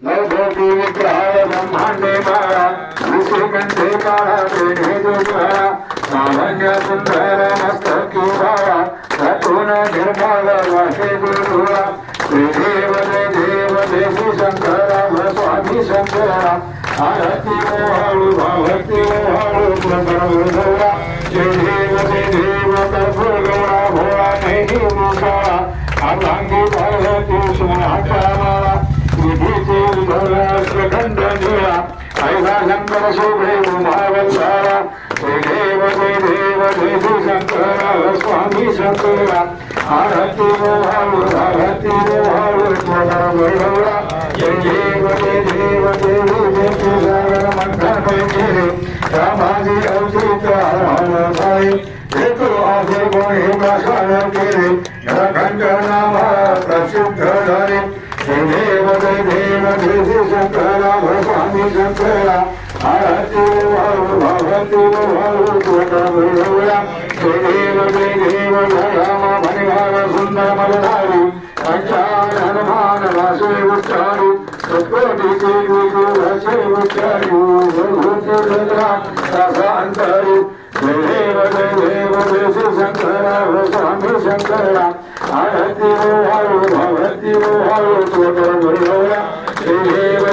नवभूति विग्रहाय ब्रह्मांडे माया ऋषिकंठे काला तेने जोगया लावण्य सुंदर मस्तकी भाया रतुन निर्मल वासे गुरुरा देव देवी शंकरा स्वामी शंकरा आरती मोहाळु भक्ति मोहाळु प्रभुरा देव कर्पूरगौरा भोळा नहीं मुकाळा अभांगी भगवती सुमनाकारा विधीचे श्रखंड निळा ऐसा शंकर शोभे उमावतारा देव देवी शंकरा स्वामी शंकरा आरती मोहाळु प्रभुरा देव देवी रामाजी अवधूत हरण हेतु आधे गुणे प्रसार केले घंट नाम प्रसिद्ध झाले देव देवी शंकरा स्वामी शंकरा आरती भगवती प्रभुरा देव राम भनिवार सुंदर मलधारी पंचान हनुमान वासे उच्चारी सत्कोटीचे विदुरसे उच्चारी अंतरी देव देवी शंकरा स्वामी शंकरा आरती भगवती प्रभुरा देव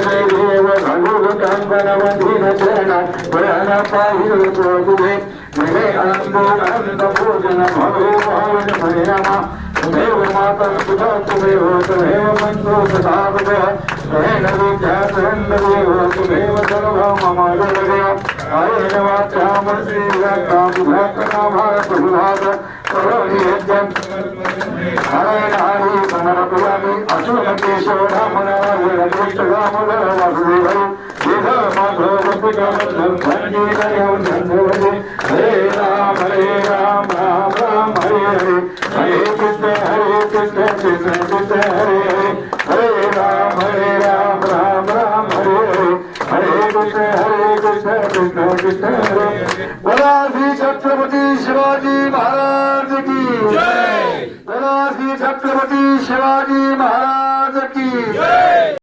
धनुकंपन चरणा प्रयाण पाहिल प्रभुवे महे अनंत भोजन भवे पावन परिणामा तुमेव माता सुधा तुमेव तुमेव बंधु सदा तुमेव विद्यादेव तुमेव सर्व मम जगदेव आयेन वाचा मनसेवाकामुभाकनाभारतुभाग करोमि यज्ञं नारायण हरि समर्पयामि अशोकेशव रामनारायण कृष्णरामल वासुदेव वेद माधव गोपिकावल्लभ संजीवनं धन्यवदे हरे राम राम राम हरे हरे हरे कृष्ण कृष्ण कृष्ण हरे हरे हरे राम राम राम हरे हरे हरे कृष्ण कृष्ण कृष्ण हरे बोला श्री छत्रपति शिवाजी महाराज की जय बोला श्री छत्रपति शिवाजी महाराज